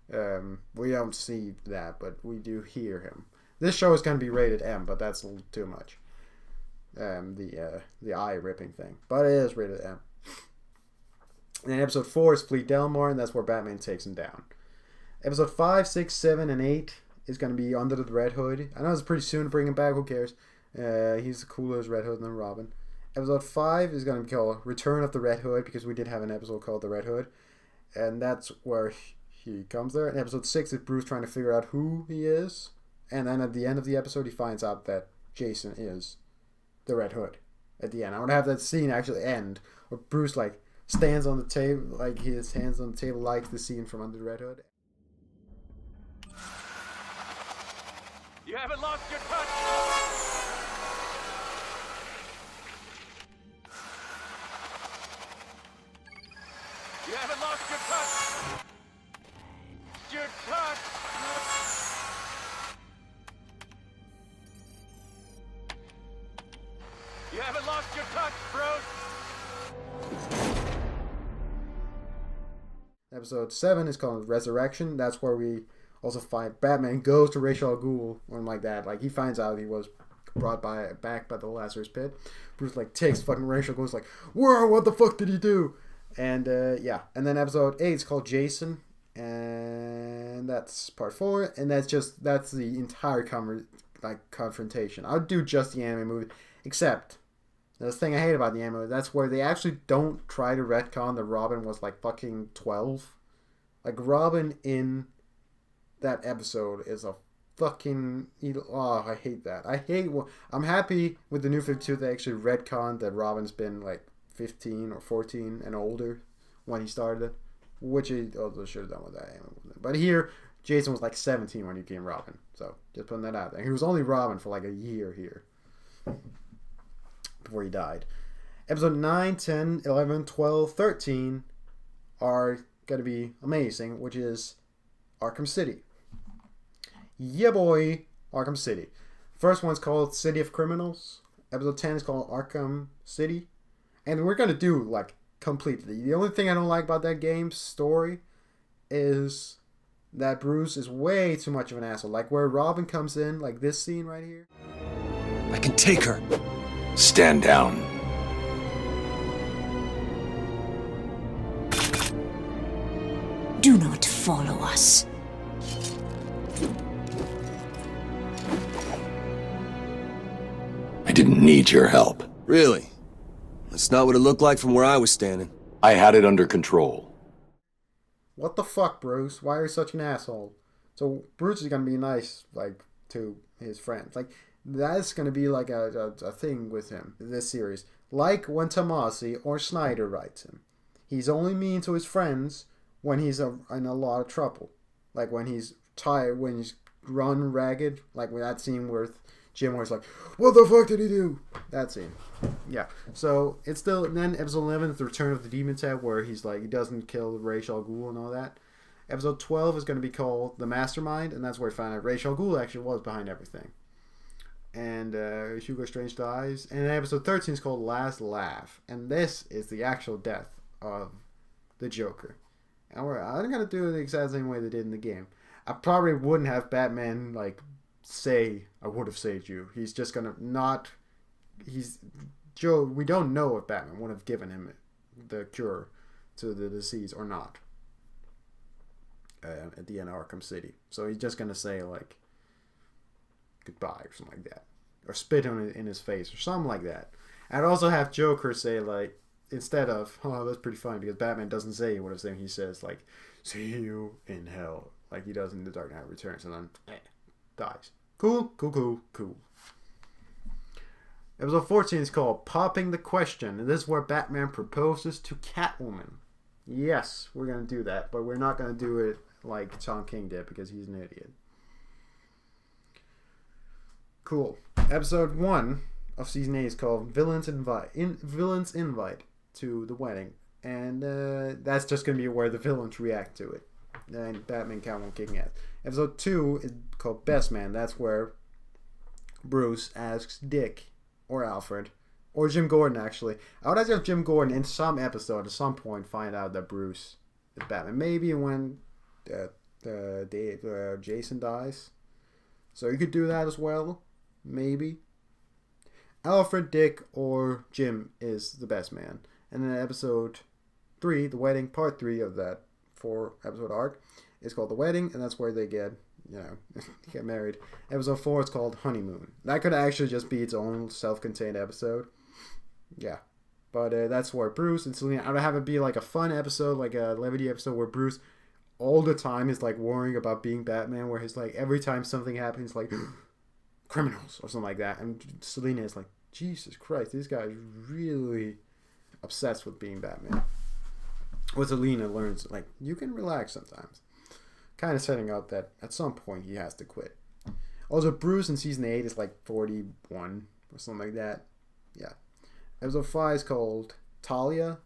We don't see that, but we do hear him. This show is going to be rated M, but that's a little too much. The eye ripping thing, but it is rated M. And then episode 4 is Fleet Delmar, and that's where Batman takes him down. Episode 5, 6, 7, and 8 is going to be Under the Red Hood. I know it's pretty soon to bring him back. Who cares? He's cooler as Red Hood than Robin. Episode 5 is going to be called Return of the Red Hood, because we did have an episode called The Red Hood, and that's where he comes there. And episode 6 is Bruce trying to figure out who he is, and then at the end of the episode he finds out that Jason is the Red Hood. At the end, I want to have that scene actually end where Bruce like stands on the table, like his hands on the table, like the scene from Under the Red Hood. You haven't lost your touch. You haven't lost your touch. Your touch. You haven't lost your touch, bros. Episode 7 is called Resurrection. That's where we also find Batman goes to Ra's al Ghul, or like that. Like he finds out he was brought back by the Lazarus Pit. Bruce like takes fucking Ra's al Ghul, like, whoa, what the fuck did he do? And yeah, and then episode 8 is called Jason, and that's part 4, and that's the entire confrontation. I'll do just the anime movie, except the thing I hate about the anime, that's where they actually don't try to retcon that Robin was like fucking 12. Like Robin in that episode is a fucking... Oh, I hate that. I'm happy with the New 52 they actually retconned that Robin's been like 15 or 14 and older when he started, which he also should have done with that. But here, Jason was like 17 when he became Robin. So, just putting that out there. He was only Robin for like a year here before he died. Episode 9, 10, 11, 12, 13 are going to be amazing, which is Arkham City. Yeah, boy, Arkham City. First one's called City of Criminals. Episode 10 is called Arkham City. And we're going to do, like, completely. The only thing I don't like about that game's story is that Bruce is way too much of an asshole. Like, where Robin comes in, like this scene right here. I can take her. Stand down. Do not follow us. I didn't need your help. Really? That's not what it looked like from where I was standing. I had it under control. What the fuck, Bruce? Why are you such an asshole? So Bruce is gonna be nice, like, to his friends. Like, that's gonna be like a thing with him in this series. Like when Tomasi or Snyder writes him. He's only mean to his friends when he's in a lot of trouble. Like when he's tired, when he's run ragged. Like with that scene where Jim was like, what the fuck did he do? That scene. Yeah. So it's still, then episode 11 is the Return of the Demon Tab, where he's like, he doesn't kill Ra's al Ghul and all that. Episode 12 is going to be called The Mastermind, and that's where we find out Ra's al Ghul actually was behind everything. And Hugo Strange dies. And then episode 13 is called Last Laugh, and this is the actual death of the Joker. And I'm going to do it the exact same way they did in the game. I probably wouldn't have Batman, like, say, I would have saved you. He's just gonna not... we don't know if Batman would have given him the cure to the disease or not at the end of Arkham City. So he's just gonna say, like, goodbye or something like that. Or spit in his face or something like that. I'd also have Joker say, like, instead of, oh, that's pretty funny, because Batman doesn't say what I'm saying. He says, like, see you in hell. Like he does in The Dark Knight Returns, and then dies. Cool. Episode 14 is called Popping the Question, and this is where Batman proposes to Catwoman. Yes, we're going to do that, but we're not going to do it like Tom King did, because he's an idiot. Cool. Episode 1 of Season 8 is called Villain's Invite to the Wedding, and that's just going to be where the villains react to it. And Batman Catwoman kicking ass. Episode 2 is called Best Man. That's where Bruce asks Dick or Alfred or Jim Gordon, actually. I would actually have Jim Gordon in some episode at some point find out that Bruce is Batman. Maybe when Jason dies. So you could do that as well. Maybe. Alfred, Dick, or Jim is the best man. And then episode 3, The Wedding, part 3 of that 4-episode arc is called The Wedding, and that's where they get, get married. Episode 4 is called Honeymoon. That could actually just be its own self-contained episode. Yeah. But that's where Bruce and Selina, I would have it be like a fun episode, like a levity episode where Bruce all the time is like worrying about being Batman, where he's like, every time something happens, like, criminals or something like that. And Selina is like, Jesus Christ, this guy is really obsessed with being Batman. What Selina learns, like, you can relax sometimes. Kind of setting up that at some point he has to quit. Also, Bruce in season 8 is like 41 or something like that. Yeah. Episode 5 is called Talia.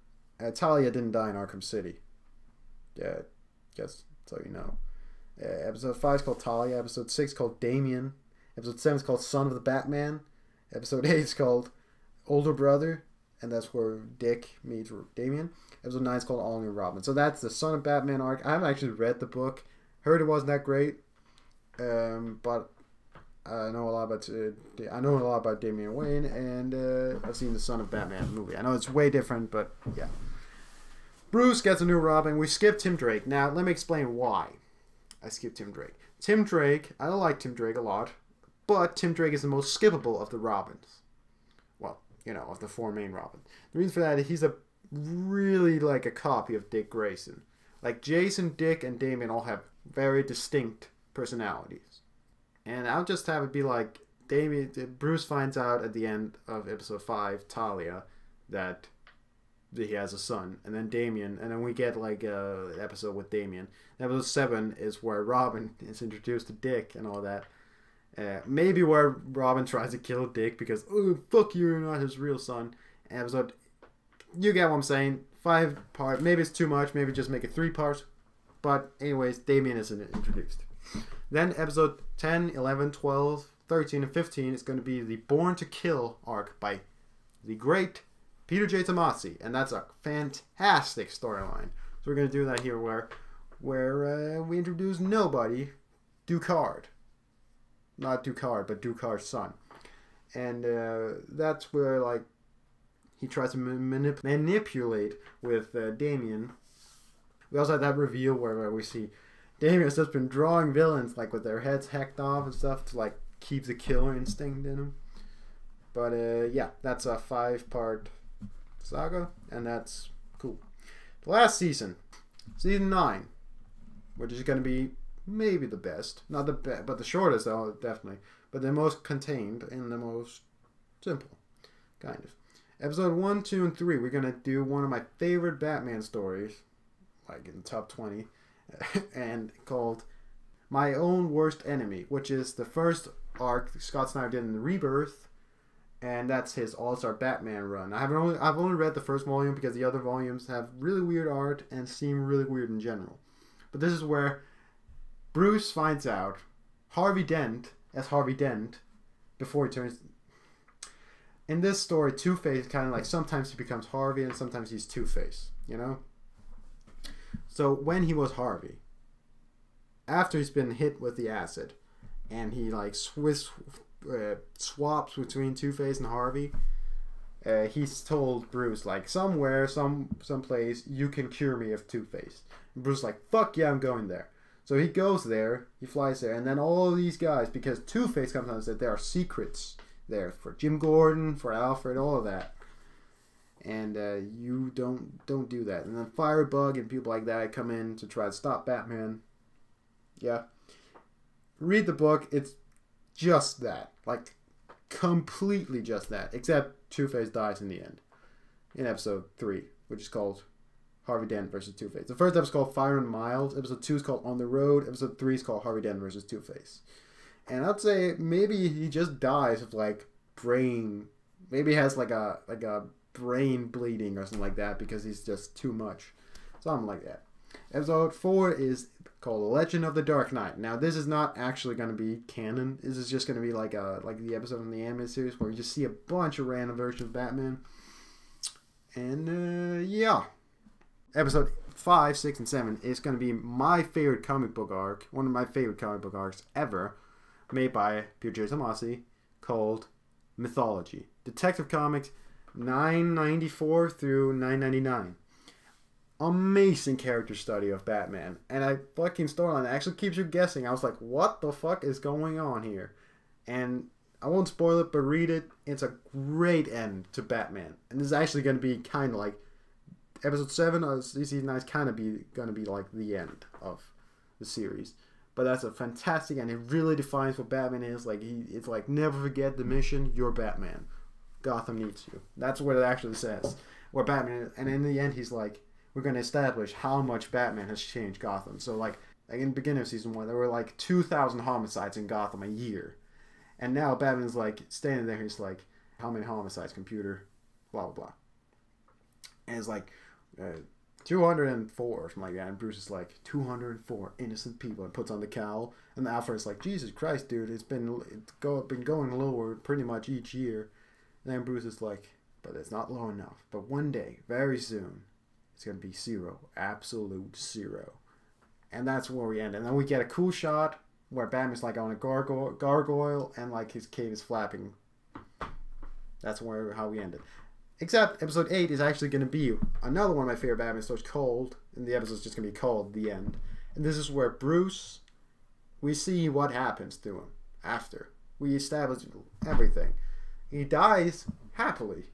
Talia didn't die in Arkham City. Yeah, just so you know. Episode 5 is called Talia. Episode 6 is called Damien. Episode 7 is called Son of the Batman. Episode 8 is called Older Brother. And that's where Dick meets Damien. Episode 9 is called All New Robin. So that's the Son of Batman arc. I haven't actually read the book. Heard it wasn't that great. But I know a lot about Damian Wayne, and I've seen the Son of Batman movie. I know it's way different, but yeah. Bruce gets a new Robin. We skipped Tim Drake. Now, let me explain why I skipped Tim Drake. Tim Drake, I don't like Tim Drake a lot, but Tim Drake is the most skippable of the Robins. Well, of the 4 main Robins. The reason for that is he's really like a copy of Dick Grayson. Like, Jason, Dick, and Damien all have very distinct personalities. And I'll just have it be like, Bruce finds out at the end of episode 5, Talia, that he has a son. And then Damien, and then we get like an episode with Damien. Episode 7 is where Robin is introduced to Dick and all that. Maybe where Robin tries to kill Dick because, oh, fuck you, you're not his real son. Episode, you get what I'm saying. 5 part, maybe it's too much, maybe just make it 3 parts. But anyways, Damien is introduced. Then episode 10, 11, 12, 13, and 15 is going to be the Born to Kill arc by the great Peter J. Tomasi. And that's a fantastic storyline. So we're going to do that here where we introduce nobody, Ducard. Not Ducard, but Ducard's son. And that's where, like, he tries to manipulate with Damien. We also had that reveal where we see Damien has just been drawing villains, like, with their heads hacked off and stuff to, like, keep the killer instinct in them. But, yeah, that's a 5-part saga, and that's cool. The last season, season 9, which is going to be maybe the best. Not the best, but the shortest, though, definitely. But the most contained and the most simple, kind of. Episode 1, 2, and 3, we're going to do one of my favorite Batman stories, like in the top 20, and called My Own Worst Enemy, which is the first arc Scott Snyder did in the Rebirth, and that's his All-Star Batman run. I've only read the first volume because the other volumes have really weird art and seem really weird in general. But this is where Bruce finds out Harvey Dent, before he turns... In this story, Two-Face kind of like, sometimes he becomes Harvey and sometimes he's Two-Face, So when he was Harvey, after he's been hit with the acid, and he like swaps between Two-Face and Harvey, he's told Bruce, like, somewhere, someplace, you can cure me of Two-Face. And Bruce's like, fuck yeah, I'm going there. So he goes there, he flies there, and then all these guys, because Two-Face comes out and said there are secrets there for Jim Gordon, for Alfred, all of that. And you don't do that. And then Firebug and people like that come in to try to stop Batman. Yeah. Read the book. It's just that. Like, completely just that. Except Two-Face dies in the end. In episode 3, which is called Harvey Dent versus Two-Face. The first episode is called Fire and Mild. Episode 2 is called On the Road. Episode 3 is called Harvey Dent versus Two-Face. And I'd say maybe he just dies of, like, brain... Maybe he has, like a brain bleeding or something like that because he's just too much. Something like that. Episode 4 is called Legend of the Dark Knight. Now, this is not actually going to be canon. This is just going to be like the episode in the animated series where you just see a bunch of random versions of Batman. And, yeah. Episode 5, 6, and 7 is going to be my favorite comic book arc, one of my favorite comic book arcs ever, made by Pier Tomasi, called Mythology. Detective Comics 994 through 999. Amazing character study of Batman. And a fucking storyline that actually keeps you guessing. I was like, what the fuck is going on here? And I won't spoil it, but read it. It's a great end to Batman. And this is actually going to be kind of like episode 7 of season 9 is kind of going to be like the end of the series. But that's a fantastic end. It really defines what Batman is. Like it's like, never forget the mission. You're Batman. Gotham needs you. That's what it actually says. Where Batman is. And in the end, he's like, we're going to establish how much Batman has changed Gotham. So like in the beginning of season 1, there were like 2,000 homicides in Gotham a year. And now Batman's like standing there. He's like, how many homicides, computer? Blah, blah, blah. And it's like 204 or something like that. And Bruce is like, 204 innocent people. And puts on the cowl. And Alfred's like, Jesus Christ, dude. It's been going lower pretty much each year. And then Bruce is like, but it's not low enough. But one day, very soon, it's going to be 0. Absolute 0. And that's where we end. And then we get a cool shot where Batman's like on a gargoyle and like his cape is flapping. That's how we ended. Except episode 8 is actually going to be another one of my favorite Batman stories called, and the episode's just going to be called The End. And this is where Bruce, we see what happens to him after. We establish everything. He dies happily.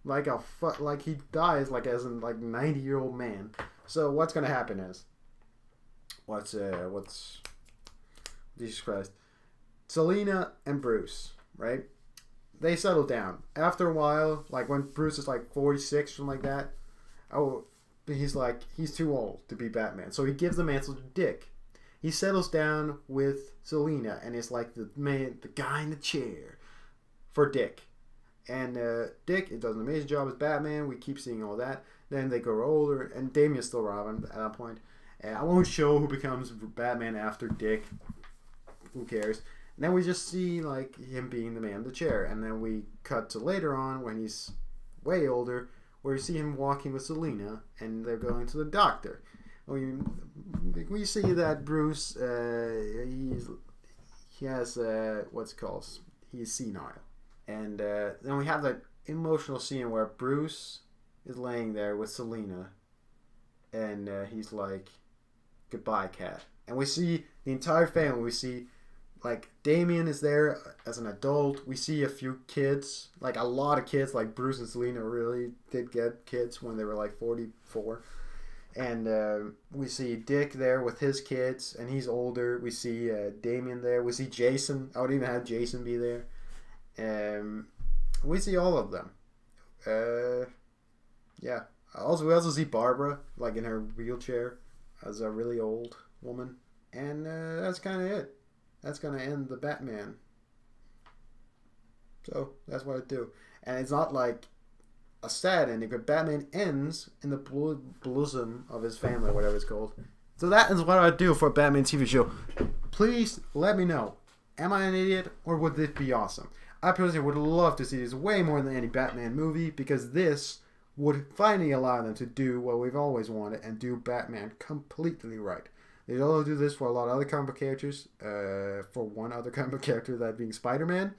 Like he dies like as in like 90-year-old man. So what's gonna happen is, what's Jesus Christ, Selina and Bruce, right? They settle down after a while. Like when Bruce is like 46 or something like that. Oh, he's too old to be Batman. So he gives the mantle to Dick. He settles down with Selina and is like the guy in the chair for Dick. And Dick, it does an amazing job as Batman. We keep seeing all that. Then they grow older, and Damian's still Robin at that point. I won't show who becomes Batman after Dick. Who cares? And then we just see like him being the man in the chair, and then we cut to later on when he's way older, where we see him walking with Selina, and they're going to the doctor. We see that Bruce, he has what's it called? He's senile. And then we have that emotional scene where Bruce is laying there with Selina, and he's like, goodbye, cat. And we see the entire family. We see, like, Damian is there as an adult. We see a few kids, like a lot of kids, like Bruce and Selina really did get kids when they were like 44. And we see Dick there with his kids, and he's older. We see Damian there. We see Jason. I would even have Jason be there. We see all of them. Yeah. We also see Barbara, like in her wheelchair, as a really old woman. And that's kind of it. That's going to end the Batman. So, that's what I do. And it's not like a sad ending, but Batman ends in the bosom of his family, whatever it's called. So that is what I do for a Batman TV show. Please let me know. Am I an idiot, or would this be awesome? I personally would love to see this way more than any Batman movie, because this would finally allow them to do what we've always wanted and do Batman completely right. They also do this for a lot of other comic book characters. For one other comic book character, that being Spider-Man.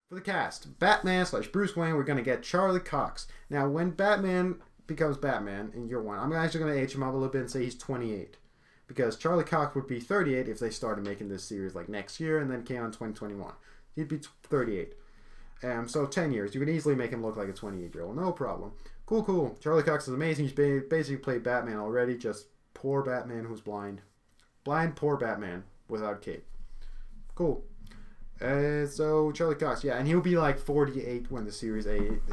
For the cast, Batman / Bruce Wayne, we're going to get Charlie Cox. Now, when Batman becomes Batman in year 1, I'm actually going to age him up a little bit and say he's 28. Because Charlie Cox would be 38 if they started making this series like next year and then came out in 2021. He'd be 38. So 10 years. You can easily make him look like a 28-year-old. No problem. Cool. Charlie Cox is amazing. He's basically played Batman already. Just poor Batman who's blind. Blind, poor Batman without cape. Cool. So Charlie Cox, yeah, and he'll be like 48 when the series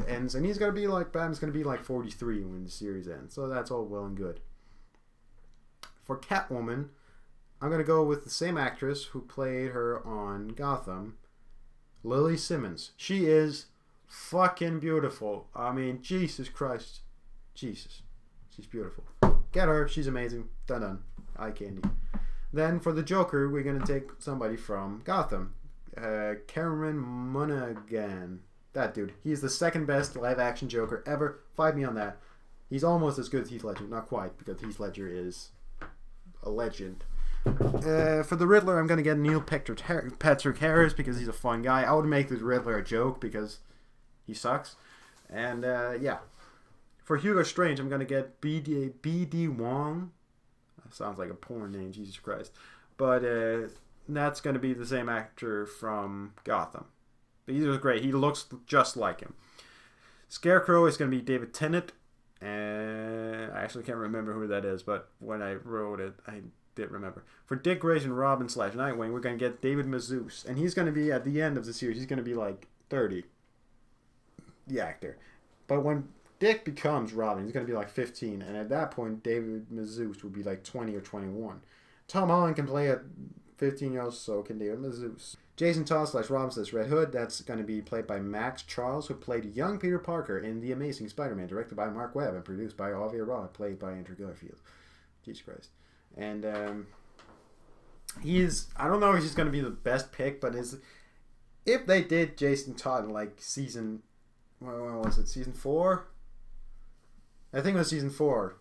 ends, and he's gonna be like Batman's gonna be like 43 when the series ends. So that's all well and good. For Catwoman, I'm gonna go with the same actress who played her on Gotham, Lily Simmons. She is fucking beautiful. I mean, Jesus Christ. Jesus. She's beautiful. Get her. She's amazing. Done. Eye candy. Then for the Joker, we're going to take somebody from Gotham. Cameron Monaghan. That dude. He's the second best live action Joker ever. Fight me on that. He's almost as good as Heath Ledger. Not quite, because Heath Ledger is a legend. For the Riddler, I'm going to get Neil Patrick Harris because he's a fun guy. I would make the Riddler a joke because he sucks. And yeah. For Hugo Strange, I'm going to get B.D. Wong. That sounds like a porn name, Jesus Christ. But that's going to be the same actor from Gotham. He was great. He looks just like him. Scarecrow is going to be David Tennant. And I actually can't remember who that is, but when I wrote it, I did remember. For Dick Grayson, Robin / Nightwing, we're going to get David Mazouz. And he's going to be, at the end of the series, he's going to be like 30. The actor. But when Dick becomes Robin, he's going to be like 15. And at that point, David Mazouz will be like 20 or 21. Tom Holland can play a 15-year-old, so can David Mazouz. Jason Todd / Robin / Red Hood, that's going to be played by Max Charles, who played young Peter Parker in The Amazing Spider-Man, directed by Mark Webb and produced by Avi Arad, played by Andrew Garfield. Jesus Christ. And I don't know if he's going to be the best pick, but if they did Jason Todd in like season, what was it, season 4? I think it was season 4.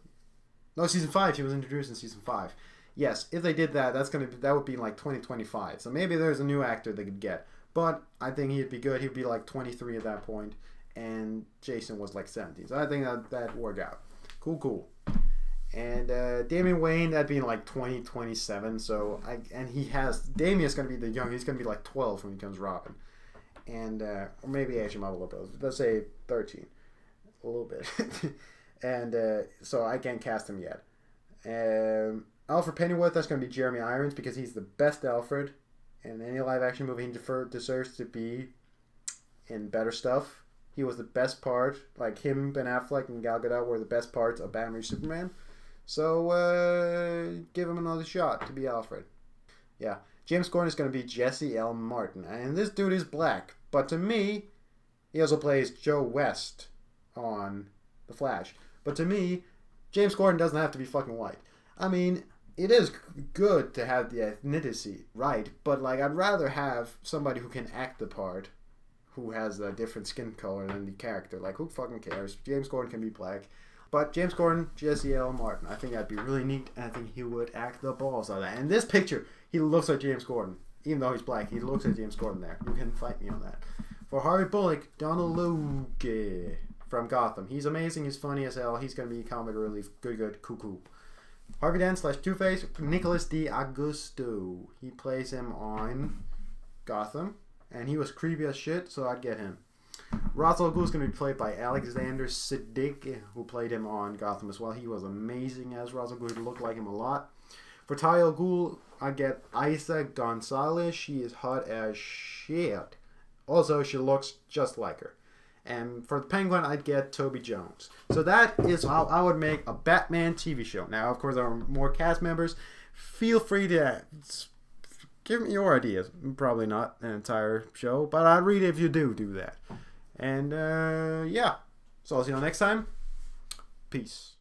No, season 5. He was introduced in season 5. Yes, if they did that, that would be in like 2025. So maybe there's a new actor they could get. But I think he'd be good. He'd be like 23 at that point, and Jason was like 17. So I think that worked out. Cool. And Damian Wayne, that'd be in like 2027. So Damian's gonna be he's gonna be like 12 when he becomes Robin, and or maybe age him up a little bit. Let's say 13, a little bit. And so I can't cast him yet. Alfred Pennyworth, that's going to be Jeremy Irons because he's the best Alfred in any live action movie. He deserves to be in better stuff. He was the best part, like him, Ben Affleck, and Gal Gadot were the best parts of Batman v Superman. So give him another shot to be Alfred. Yeah, James Gordon is going to be Jesse L. Martin, and this dude is black, but to me, he also plays Joe West on The Flash. But to me, James Gordon doesn't have to be fucking white. I mean, it is good to have the ethnicity right, but like I'd rather have somebody who can act the part, who has a different skin color than the character. Like, who fucking cares? James Gordon can be black. But James Gordon, Jesse L. Martin, I think that'd be really neat, and I think he would act the balls out of that. And in this picture, he looks like James Gordon. Even though he's black, he looks like James Gordon there. You can fight me on that. For Harvey Bullock, Donald Logue from Gotham. He's amazing, he's funny as hell, he's going to be comic relief. Good, cool. Harvey Dent / Two-Face, Nicholas D'Augusto. He plays him on Gotham, and he was creepy as shit, so I'd get him. Ra's al Ghul is going to be played by Alexander Siddig, who played him on Gotham as well. He was amazing as Ra's al Ghul. He looked like him a lot. For Talia al Ghul, I get Isa Gonzalez. She is hot as shit. Also, she looks just like her. And for the Penguin, I'd get Toby Jones. So that is how I would make a Batman TV show. Now, of course, there are more cast members. Feel free to give me your ideas. Probably not an entire show, but I'd read it if you do that. And yeah. So I'll see you next time. Peace.